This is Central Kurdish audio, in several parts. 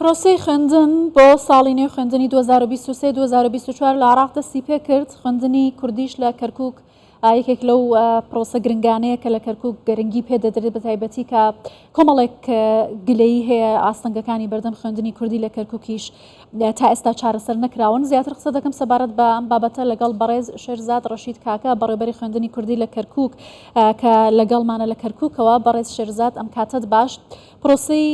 پرۆسەی خوێندن بۆ ساڵی نوێ خوێندنی 2023-2024 لە عێراق دەستی پێ کرد. خوێندنی کوردیش لە کەرکووک یەکێک لەو پرۆسە گرنگانەیە کە لە کەرکووک گەرنگی پێدەدرێت بە تایبەتی کە کۆمەڵێک گلەیی هەیە ئاستەنگەکانی بەردەم خوێندنی کوردی لە کەرکووکیش تا ئێستا چارەسەر نەکراون. زیاتر قسە دەکەم سەبارەت بە ئەم بابەتە لەگەڵ بەڕێز شێرزاد ڕەشید کاکە بەڕێوەبەری خوێندنی کوردی لە کەرکووک کە لەگەڵمانە لە کەرکووکەوە. بەڕێز شێرزاد ئەم کاتت باش. پرۆسەی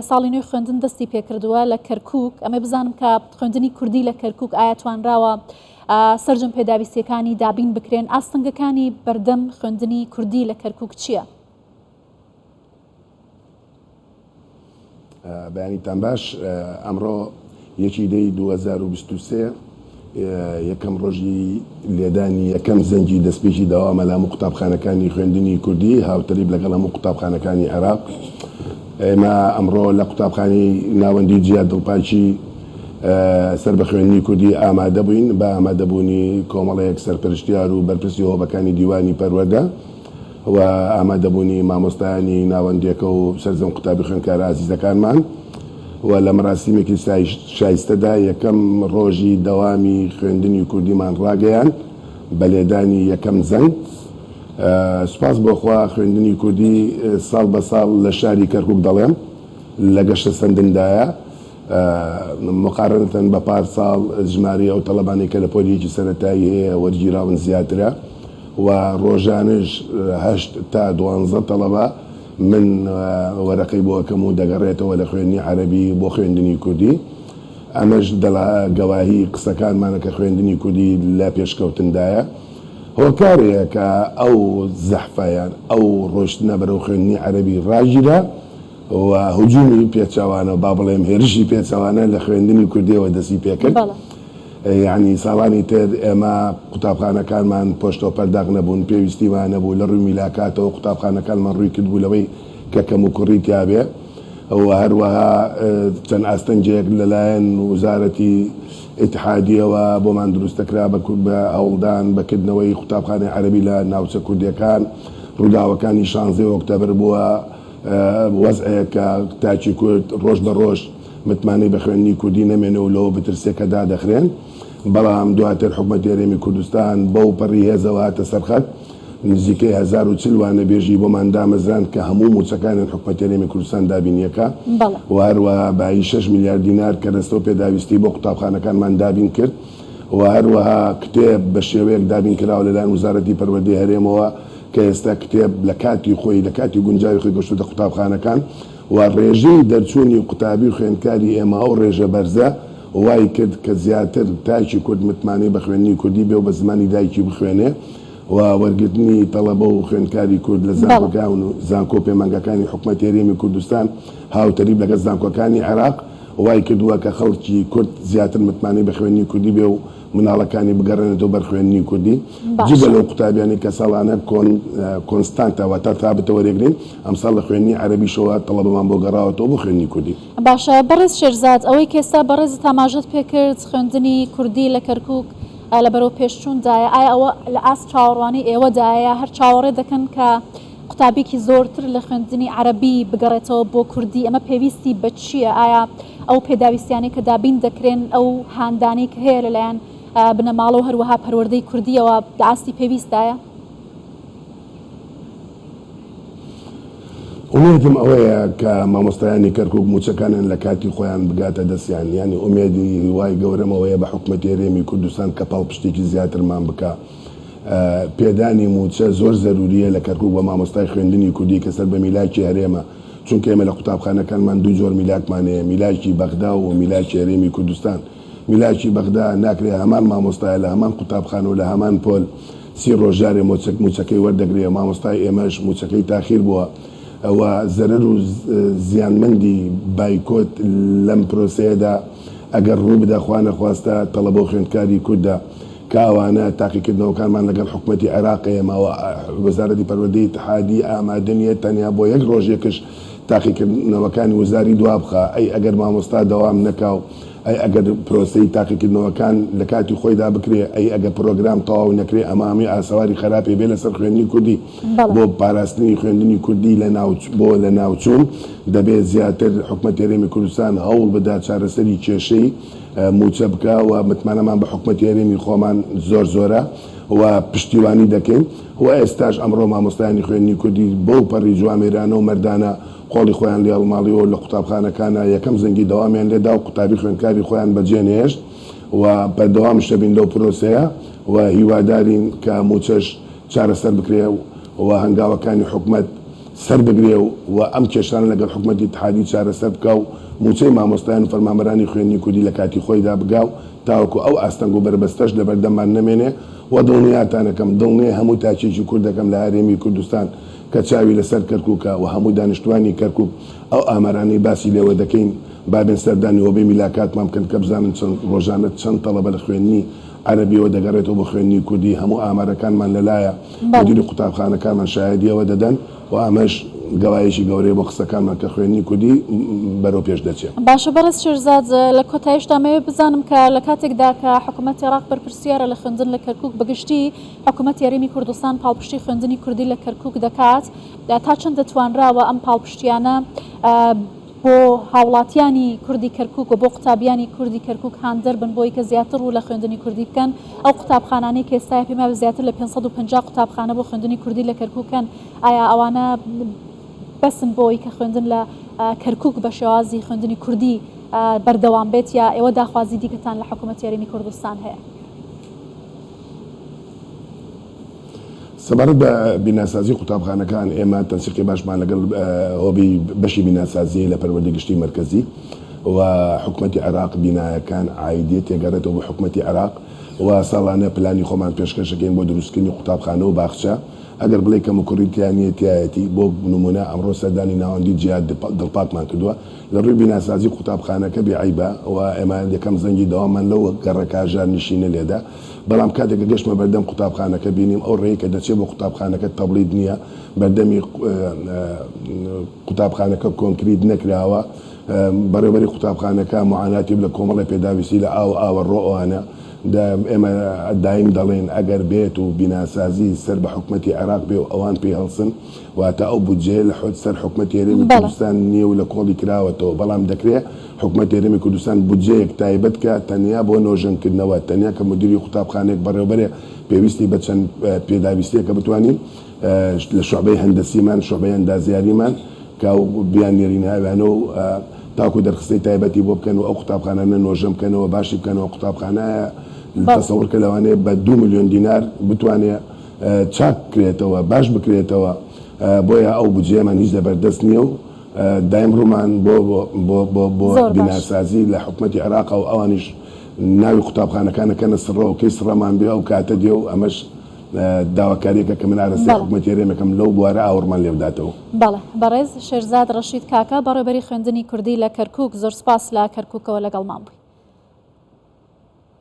ساڵی نوێ خوێندن دەستی پێکردووە لە کەرکووک. ئەمە بزانم کە خوێندنی کوردی لە کەرکووک ئایا توانراوە سەرجەم پێداویستیەکانی دابین بکرێن؟ ئاستەنگەکانی بەردەم خوێندنی کوردی لە کەرکووک چییە؟ بەیانیتان باش. ئەمڕۆ 1/2/2023 یەکەم ڕۆژی لێدانی یەکەم زەنگی دەستپێکی داوامە لە هەموو قوتابخانەکانی خوێندنی کوردی هاوتەریب لەگەڵ هەموو قوتابخانەکانی عێراق. ئێمە ئەمڕۆ لە قوتابخانەی ناوەندی جیاد دڵپاکی سەر بە خوێندنی کوردی ئامادە بووین بە ئامادەبوونی کۆمەڵەیەک سەرپەرشتیار و بەرپرسی هۆبەکانی دیوانی پەروەردە و ئامادەبوونی مامۆستایانی ناوەندیەکە و سەرجەم قوتابی خوێندکارە عەزیزەکانمان و لە مەراسیمێکی شایستەدا یەکەم ڕۆژی دەوامی خوێندنی کوردیمان ڕاگەیان بە لێدانی یەکەم زەنگ. سوپاس بۆخوا خوێندنی کوردی ساڵ بە ساڵ لە شاری کەرکووک دەڵێم لە گەشتە سندندایە مقارنەتەن بە پارساڵ ژماری ئەو تەڵەبانی کە لە پۆلیەکی سەرەتایی هەیە وەرگیراون زیاترە و ڕۆژانش 8 تا 12 تەڵەبە من وەرەقەی بۆ ئەکەم و دەگەڕێتەوە لە خوێندنی عەرەبی بۆ خوێندنی کوردی. ئەمەش گەواهی قسەکانمانە کە خوێندنی کوردی لە پێشکەوتندایە. هۆکارەیە کە ئەو زەحفەیان ئەو ڕۆشتنە بەرەو خوێندنی عەرەبی ڕاگیرە و هجومی پێچەوانە با بڵێم هێرشی پێچەوانە لە خوێندنی کوردیەوە دەستی پێکرد. یعنی ساڵانی تر ئێمە قوتابخانەکانمان پۆشتۆ پەرداغ نەبوون، پێویستیمان نەبوو لە ڕووی میلاکاتەوە قوتابخانەکانمان ڕووی کرد بوو لەوەی کە کەم و کوڕی تیابێ و هەروەها چەند ئاستەنجەیەک لەلایەن وزارەتی ئیتحادیەوە بۆمان دروستەکرا بە هەوڵدان بەکردنەوەی قوتابخانەی عەرەبی لە ناوچە کوردیەکان. ڕووداوەکانی 16 ئۆکتۆبر بووە وەزعەیەکە تاچی کورد ڕۆژ بە ڕۆژ متمانەی بە خوێندنی کوردی نەمێنەوە لەوە بترسێکە دادەخرێن. بەڵام دواتر حکومەتی هەرێمی کوردستان بەو پەڕی هێزەوە هاتە سەرخەت نزیکەی 1040 وانەبێژی بۆمان دامەزران کە هەموو موچەکانی حکومەتی هەرێمی کوردستان دابینیەکە و هەروەها بای 6 میلیارد دینار کە دەستەوە پێداویستی بۆ قوتابخانەکانمان دابین کرد و هەروەها کتێب بە شێوەیەک دابین کراوە لەلایەن وزارەتی پەروەردەی هەرێمەوە کە ئێستا کتێب لە کاتی خۆی لە کاتی گونجاوی خۆی گەشتوتە قوتابخانەکان و ڕێژەی دەرچوونی قوتابی خوێندکاری ئێمە ئەو ڕێژە بەرزە وای کرد کە زیاتر تاکی کورد متمانەی بە خوێندنی کوردی بێ و بە زمانی دایکی بخوێنێ و وەرگرتنی تەڵەبە و خوێندکاری کورد لە زانکۆکان و زانکۆ پەیمانگەکانی حکومەتی هەرێمی کوردستان هاوتەریب لەگەڵ زانکۆکانی عێراق وای کردووە کە خەڵکی کورد زیاتر متمانەی بە خوێندنی کوردی بێ و مناڵەکانی بگەڕێنێتەوە بەر خوێندنی کوردی. جگە لەو قوتابیانی کە ساڵانە کۆنستانتەوە تا تابەتە وەرێگرین ئەمساڵ لە خوێندنی عەرەبیشەوە تەڵەبەمان بۆ گەڕاوەتەوە بۆ خوێندنی کوردی. باشە بەڕێز شێرزاد، ئەوەی کە ئێستا بەڕێزت ئاماژەت پێکرد خوێندنی کوردی لە کەرکووک لە بەرەو پێشچووندایە، ئایا ئەوە لە ئاست چاوەڕوانی ئێوەدایە هەر چاوەڕێ دەکەن کە قوتابێکی زۆرتر لە خوێندنی عەرەبی بگەڕێتەوە بۆ کوردی؟ ئەمە پێویستی بە چییە؟ ئایا ئەو پێداویستیانەی کە دابین دەکرێن ئەو هاندانەی کە هەیە لەلایەن بنەماڵە و هەروەها پەروەردەی کوردیەوە ئاستی پێویستایە؟ ئومێدم ئەوەیە کە مامۆستایانی کەرکووک موچەکانن لە کاتی خۆیان بگاتە دەستیان، ینی ئومێدی هیوای گەورەمەوەیە بە حکومەتی هەرێمی کوردستان کە پاڵپشتێکی زیاترمان بکە. پێدانی موچە زۆر زەروریە لە کەرکووک بە مامۆستای خوێندنی کوردی کە سەر بە میلاکی هەرێمە، چونکە ئێمە لە قوتابخانەکانمان دوو جۆر میلاکمانەیە، میلاکی بەغدا و میلاکی هەرێمی کوردستان. میلاکی بەغدا ناکرێ هەمان مامۆستای لە هەمان قوتابخانە و لە هەمان پۆل 30 ڕۆژارێ موچەکەی وەردەگرێ. مامۆستای ئێمەش موچەکەی تاخیر بووە ئەوە زەرەر و زیانمەندی بایکۆت لەم پرۆسەیەدا ئەگەر ڕوو بدە خوا نەخواستە تەڵەبە و خوێندکاری کوردە کە ئەوانە تاقیکردنەوەکانمان لەگەڵ حکومەتی عێراق ئێمەوە وەزارەتی پەروەردەی ئیتحادی ئامادە نیە تەنیا بۆ یەک ڕۆژێکش تاقیکردنەوەکانی وەزاری دوا بخە. ئەی ئەگەر مامۆستا دەوام نەکاو ئەی ئەگەر پرۆسی تاقیکردنەوەکان لە کاتی خۆیدا بکرێ ئەی ئەگە پرۆگرام تەواو نەکرێ ئەمامی ئاسەواری خراپی بێ لەسەر خوێندنی کوردی بۆ پاراستنی خوێندنی کوردی بۆ لە ناوچوون دەبێت زیاتر حکومەت هەرێمی کوردستان هەوڵ بدات چارەسەری کێشەی موچە بکە و متمانەمان بە حکومەت هەرێمی خۆمان زۆرە و پشتیوانی دەکەین و ئێستاش ئەمڕۆ مامۆستایانی خوێندنی کوردی بەو پەڕی جوامێرانە و مەردانە قۆڵی خۆیان لێ هەڵماڵیەوە لە قوتابخانەکانە یەکەم زەنگی دەوامیان لێدا و قوتابی خوێندکاری خۆیان بەجێنێشت و بەردەوام شەبین لەو پرۆسەیە و هیوادارین کە موچەش چارەسەر بکرێ و هەنگاوەکانی حکومەت سەر بگرێ و ئەم کێشانە لەگەڵ حکومەتی اتحادی چارەسەر بکە و موچەی مامۆستایان و فەرمانبەرانی خوێندنی کوردی لە کاتی خۆیدا بگاو تاوەکو ئەو ئاستەنگ و بەربەستەش لە بەردەمان نەمێنێ و دڵنیاتانەکەم دڵنیە هەموو تاکێکی کوردەکەم لە هەرێمی کوردستان کە چاوی لەسەر کەرکووکە و هەموو دانیشتوانی کەرکووک ئەو ئامارانەی باسی لێوە دەکەین بابێن سەردانی وە بێ میلاکاتمان بکەن کە بزانن چەند ڕۆژانە چەند تەڵەبە لە خوێندنی عەرەبیەوە دەگەڕێتەوە بە خوێندنی کوردی هەموو ئامارەکانمان لەلایە مدیری قوتابخانەکانمان شایەدیەوە دەدەن و ئەمەش گەوایشی گەورەی بۆ قسەکانمان کە خوێندنی کوردی بەرەو پێش دەچێت. باشە بەڕێز شێرزاد لە کۆتاییشدا مەوێ بزانم کە لە کاتێکدا کە حکوومەتی عێراق بەرپرسیارە لە خوێندن لە کەرکووک بەگشتی حکوومەتی هەرێمی کوردستان پاڵپشتی خوێندنی کوردی لە کەرکووک دەکات تا چەند دەتوانراوە ئەم پاڵپشتیانە بۆ هاوڵاتیانی کوردی کەرکووک و بۆ قوتابیانی کوردی کەرکووک هاندەر بن بۆی کە زیاتر و لە خوێندنی کوردی بکەن ئەو قوتابخانانەی کە ئێستا پێما زیاتر لە 550 قوتابخانە بۆ خوێندنی کوردی لە کەرکووکن ئایا ئەوانە بەسن بۆی کە خوێندن لە کەرکووک بە شێوازی خوێندنی کوردی بەردەوام بێت یا ئێوە داخوازی دیکەتان لە حکوومەتی هەرێمی کوردستان هەیە؟ سەبارەت بە بیناسازی قوتابخانەکان ئێمە تەنسیقی باشمان لەگەڵ هۆبی بەشی بیناسازی لە پەروەردەگشتی مرکزی و حکوومەتی عێراق بینایەکان عایدیە تێگەڕێتەوە بە حکوومەتی عێراق و ساڵانە پلانی خۆمان پێشکەشەکەین بۆ دروستکردنی قوتابخانە و باخچە ئەگەر بڵێ کە مکوڕیتیانیەتایەتی بۆ نمونە ئەمڕۆ سەردانی ناوەندی جیاد دڵپاتمان کردووە لە ڕووی بیناسازی قوتابخانەکە بێعیبە و ئێمە یەکەم زەنگی دەوامان لەوە گەڕەکاژار نشینە لێدا بەڵام کاتێکە گەشتمە بەردەم قوتابخانەکە بینیم ئەو ڕێی کە دەچێت بۆ قوتابخانەکە تەبلیغ نییە بەردەمی قوتابخانەکە کۆنکریت نەکراوە بەڕێوەبەری قوتابخانەکە معاناتی لە کۆمەڵی پێداویستی لە ئاوە ڕۆوانە ئێمە دایم دەڵێن ئەگەر بێت و بیناسازی سەر بە حکوومەتی عێراق بێ و ئەوان پێی هەڵسن واتە ئەو بودجێ لە حوت سەر حکوومەتی هەرێمی کوردستان نییە و لە کۆڵی کراوەتەوە بەڵام دەکرێت حکوومەتی هەرێمی کوردستان بودجەیەک تایبەت کە تەنیا بۆ نۆژەنکردنەوە تەنیا کە مدیری قوتابخانەیەک بەڕێوەبەرێ پێویستی بە چەند پێداویستەیەکە بتوانین لە شوعبەی هەندەسیمان شوعبەی ئەندازیاریمان کە بیان نێرینهاویانە و تاکو دەرخستەی تایبەتی بۆ بکەن و ئەو قوتابخانانە نۆژەم بکەنەوە باشی بکەنەوە قوتابخانە تەسەوڕ کە لەوانەیە بە 2 میلیۆن دینار بتوانێت چاک بکرێتەوە باش بکرێتەوە بۆیە ئەو بودجێمان هیچ لەبەردەست نییە و دایم ڕوومان بۆ بیناسازی لە حکوومەتی عێراق و ئەوانیش ناوی قوتابخانەکانەکەنە سڕەوە کەی سڕەمان بێ ئەو کاتە دێ و ئەمەش داواکاریەکە کە من ئارەستی حکوومەتی هەرێمەکەم لەو بوارە ئاوڕمان لێ بداتەوە. بەڵێ بەڕێز شێرزاد ڕەشید کاکە بەڕێوەبەری خوێندنی کوردی لە کەرکووک زۆر سپاس لە کەرکووکەوە لەگەڵمان بووی.